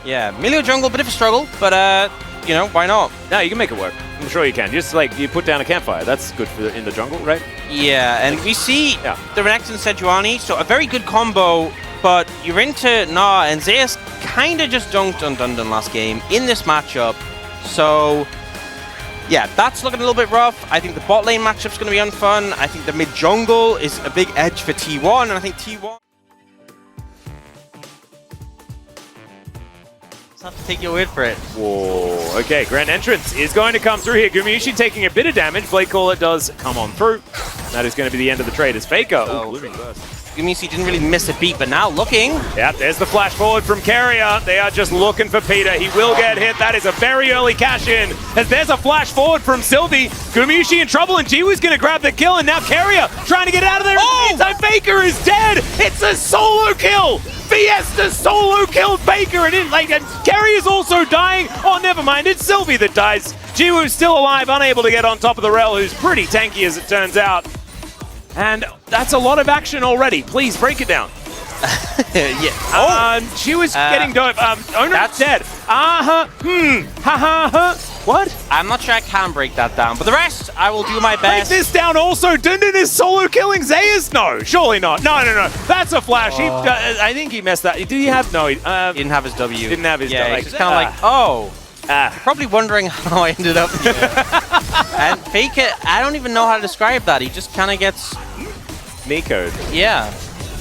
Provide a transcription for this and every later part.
Yeah, Milio jungle, bit of a struggle, but you know, why not? No, you can make it work. I'm sure you can. Just like you put down a campfire. That's good for in the jungle, right? Yeah, and we see the Renekton and Sejuani, so a very good combo, but you're into Gnar, and Zeus kind of just dunked on Dundon last game in this matchup. So, yeah, that's looking a little bit rough. I think the bot lane matchup's going to be unfun. I think the mid jungle is a big edge for T1, and I think T1... have to take your word for it. Whoa, okay, Grand Entrance is going to come through here. Gumayusi taking a bit of damage. Blade Caller does come on through. That is going to be the end of the trade as Faker. Gumayusi didn't really miss a beat, but now looking. Yeah, there's the flash forward from Carrier. They are just looking for Peter. He will get hit. That is a very early cash in. As there's a flash forward from Sylvie. Gumayusi in trouble, and Jiwoo's going to grab the kill, and now Carrier trying to get out of there. Oh! In the meantime, Faker is dead. It's a solo kill. Fiesta solo killed Faker, and Carrier's also dying. Oh, never mind. It's Sylvie that dies. Jiwoo's still alive, unable to get on top of the Rel, who's pretty tanky as it turns out. And that's a lot of action already. Please break it down. Yeah. She was getting dope. Owner's dead. What? I'm not sure I can break that down, but the rest, I will do my best. Break this down also. Dundon is solo killing Zeus? No, surely not. No. That's a flash. I think he messed that. Did he have? No, he didn't have his W. Didn't have his W. Yeah, he's just kind of like, oh. You're probably wondering how I ended up here. And Faker, I don't even know how to describe that. He just kind of gets... Nico'd. Yeah.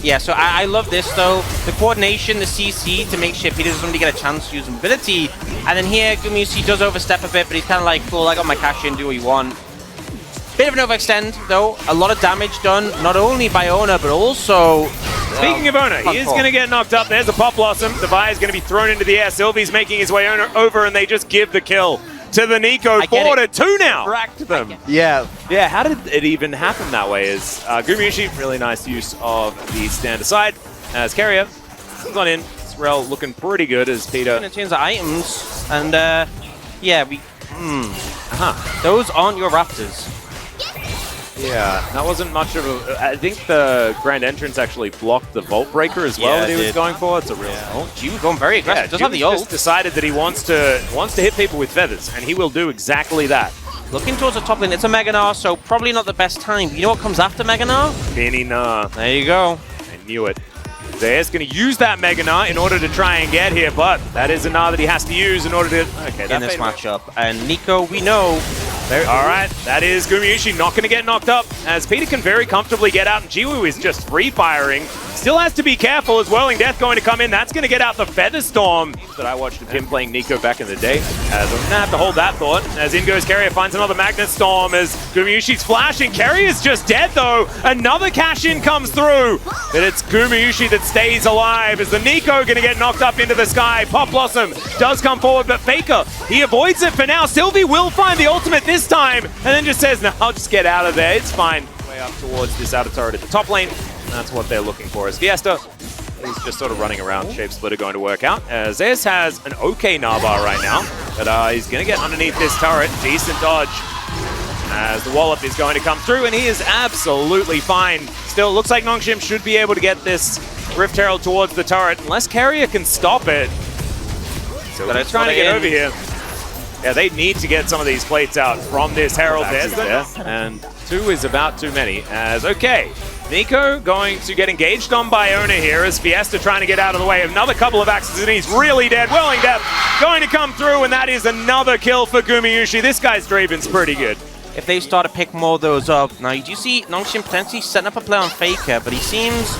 Yeah, so I love this, though. The coordination, the CC to make sure Peter doesn't really get a chance to use mobility. And then here, Gumayusi does overstep a bit, but he's kind of like, cool, I got my cash in, do what you want. Bit of an overextend, though. A lot of damage done, not only by Ona, but also... Speaking of Ona, he is going to get knocked up. There's a Pop Blossom. The Vi is going to be thrown into the air. Sylvie's making his way over, and they just give the kill to the Nico. 4-2 now. Racked them. Yeah. Yeah, how did it even happen that way? Is Gumayusi, really nice use of the stand aside. As Carrier comes on in. Rel looking pretty good as Peter. Going to change the items, and yeah, we... Those aren't your Raptors. Yeah, that wasn't much of a... I think the Grand Entrance actually blocked the Vault Breaker as well that he was going for. It's a real... Oh, Jiwoo going very aggressive. Does have the ult. Just decided that he wants to hit people with feathers, and he will do exactly that. Looking towards the top lane. It's a Mega Gnar, so probably not the best time. You know what comes after Mega Gnar? Mini Gnar. There you go. I knew it. Zeus going to use that Mega Gnar in order to try and get here, but that is a Gnar that he has to use in order to... Okay, in this matchup. And Nico, we know... All right, that is Gumayusi not going to get knocked up, as Peter can very comfortably get out, and Jiwoo is just free-firing. Still has to be careful as Whirling Death going to come in. That's going to get out the Feather Storm that I watched of him playing Nico back in the day. As I'm going to have to hold that thought, as in goes Carrier, finds another Magnet Storm, as Gumayusi's flashing. Carrier's just dead, though. Another cash-in comes through, but it's Gumayusi that stays alive, as the Nico going to get knocked up into the sky. Pop Blossom does come forward, but Faker, he avoids it for now. Sylvie will find the ultimate this time, and then just says, no, I'll just get out of there. It's fine. Way up towards this outer turret at the top lane. And that's what they're looking for. As Fiesta is just sort of running around. Shape Splitter going to work out. Zeus has an okay Narbar right now, but he's going to get underneath this turret. Decent dodge. As the wallop is going to come through, and he is absolutely fine. Still, looks like Nongshim should be able to get this Rift Herald towards the turret, unless Carrier can stop it. So they're trying to get over here. Yeah, they need to get some of these plates out from this Herald. There's there. And 2 is about too many. As, okay, Nico going to get engaged on by Ona here as Fiesta trying to get out of the way. Another couple of axes and he's really dead. Whirling Death going to come through, and that is another kill for Gumayusi. This guy's Draven's pretty good. If they start to pick more of those up. Now, you do see Nongshim potentially setting up a play on Faker, but he seems...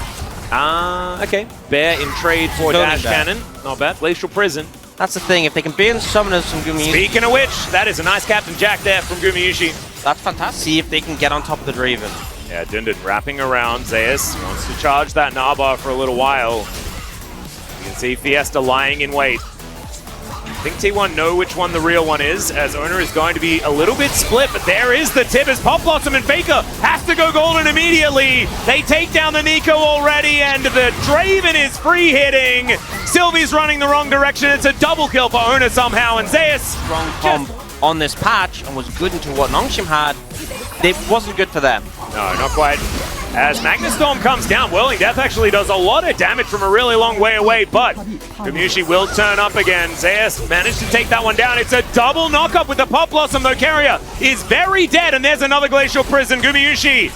okay. Bear in trade for Dash Cannon. Not bad. Glacial Prison. That's the thing, if they can ban summoners from Gumayusi... Speaking of which, that is a nice Captain Jack there from Gumayusi. That's fantastic. See if they can get on top of the Draven. Yeah, Dundon wrapping around. Zeus wants to charge that Narbar for a little while. You can see Fiesta lying in wait. I think T1 know which one the real one is, as Owner is going to be a little bit split, but there is the tip as Pop Blossom and Faker has to go golden immediately. They take down the Nico already, and the Draven is free hitting. Sylvie's running the wrong direction. It's a double kill for Owner somehow, and Zeus. Strong comp on this patch and was good into what Nongshim had. It wasn't good for them. No, not quite. As Magnustorm comes down, Whirling Death actually does a lot of damage from a really long way away, but Gumushi will turn up again. Zeus managed to take that one down. It's a double knockup with the Pop Blossom, though Carrier is very dead, and there's another Glacial Prison. Gumushi,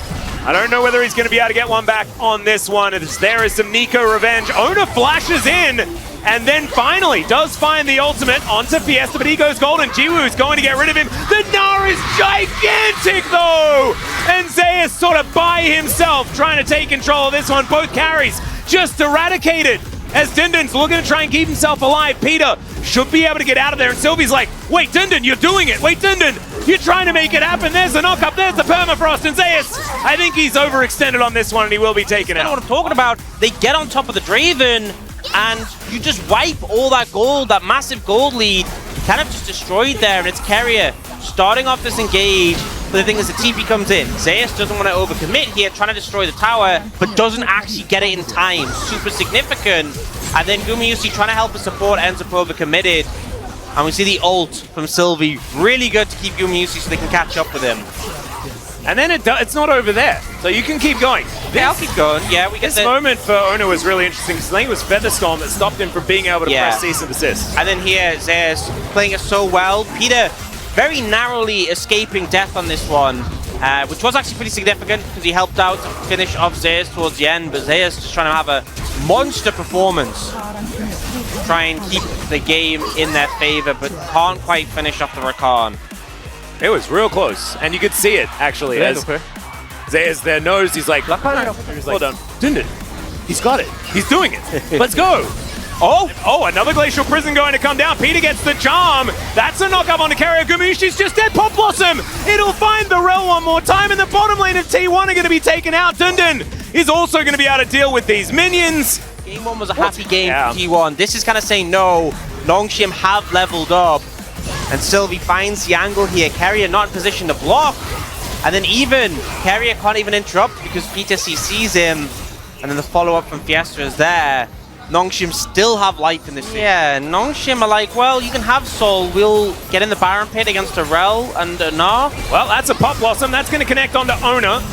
I don't know whether he's going to be able to get one back on this one. There is some Nico revenge. Ona flashes in, and then finally does find the ultimate onto Fiesta, but he goes golden. Jiwoo is going to get rid of him. The Gnar is gigantic, though! And Zeus sort of by himself trying to take control of this one. Both carries just eradicated as Dindin's looking to try and keep himself alive. Peter should be able to get out of there, and Sylvie's like, wait, Dindin, you're doing it. Wait, Dindin, you're trying to make it happen. There's the knock-up, there's the permafrost, and Zeus, I think he's overextended on this one, and he will be taken out. You know what I'm talking about? They get on top of the Draven, and you just wipe all that gold, that massive gold lead, kind of just destroyed there, and it's Carrier starting off this engage. But the thing is, the TP comes in. Zeus doesn't want to overcommit here, trying to destroy the tower, but doesn't actually get it in time. Super significant. And then Gumushi trying to help the support ends up overcommitted. And we see the ult from Sylvie. Really good to keep Gumushi so they can catch up with him. And then it's not over there, so you can keep going. Yeah, I'll keep going. Yeah, we get this moment for Ona was really interesting because I think it was Featherstorm that stopped him from being able to press cease and desist. And then here, Zeus playing it so well. Peter very narrowly escaping death on this one, which was actually pretty significant because he helped out to finish off Zeus towards the end, but Zeus just trying to have a monster performance. Try and keep the game in their favor, but can't quite finish off the Rakan. It was real close, and you could see it, actually, as Zeus there knows, he's like, hold on, Dindin, he's got it, he's doing it, let's go. Oh, another Glacial Prison going to come down. Peter gets the charm. That's a knock-up on the Carrier. Gumushi's just dead. Pop Blossom. It'll find the Rel one more time, and the bottom lane of T1 are going to be taken out. Dindin is also going to be able to deal with these minions. Game 1 was a happy game for T1. This is kind of saying no. Nongshim have leveled up, and Sylvie finds the angle here. Carrier not in position to block, and then even Carrier can't even interrupt because Peter sees him, and then the follow-up from Fiesta is there. Nongshim still have life in this game. Yeah, Nongshim are like, well, you can have Soul. We'll get in the Baron Pit against a Rel and a Gnar. Well, that's a Pop Blossom. That's going to connect onto Ona.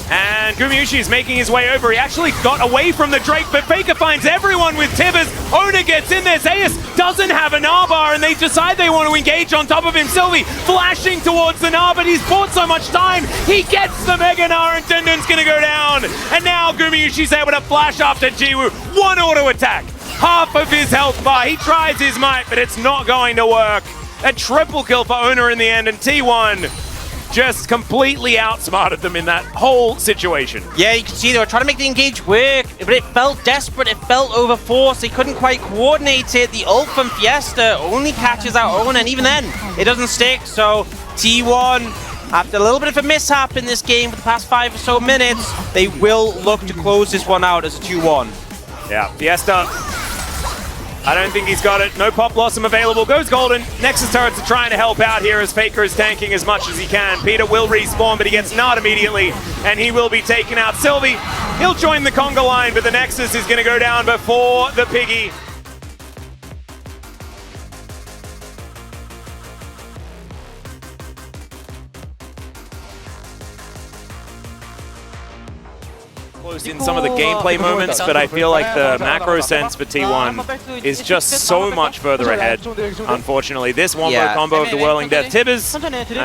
And Gumushi is making his way over. He actually got away from the Drake, but Faker finds everyone with Tibbers. Ona gets in there. Zeus doesn't have a Gnar bar, and they decide they want to engage on top of him. Sylvie flashing towards the Gnar, but he's bought so much time. He gets the Mega Gnar, and Dindin's going to go down. And now Gumushi's able to flash after Jiwoo. One auto attack. Half of his health bar. He tries his might, but it's not going to work. A triple kill for Ona in the end, and T1 just completely outsmarted them in that whole situation. Yeah, you can see they were trying to make the engage work, but it felt desperate, it felt overforced, they couldn't quite coordinate it. The ult from Fiesta only catches out Ona, and even then, it doesn't stick. So T1, after a little bit of a mishap in this game for the past 5 or so minutes, they will look to close this one out as a 2-1. Yeah, Fiesta, I don't think he's got it. No Pop Blossom available. Goes golden. Nexus turrets are trying to help out here as Faker is tanking as much as he can. Peter will respawn, but he gets Gnar immediately, and he will be taken out. Sylvie, he'll join the conga line, but the Nexus is going to go down before the Piggy. In some of the gameplay moments, but I feel like the macro sense for T1 is just so much further ahead, unfortunately. This wombo combo of the Whirling Death Tibbers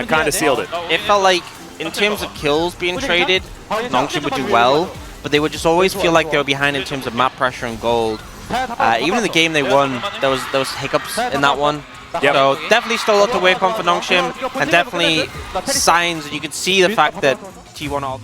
kind of sealed it. It felt like, in terms of kills being traded, Nongshim would do well, but they would just always feel like they were behind in terms of map pressure and gold. Even in the game they won, there was hiccups in that one. Yep. So definitely still a lot to work on for Nongshim, and definitely signs that you could see the fact that T1 all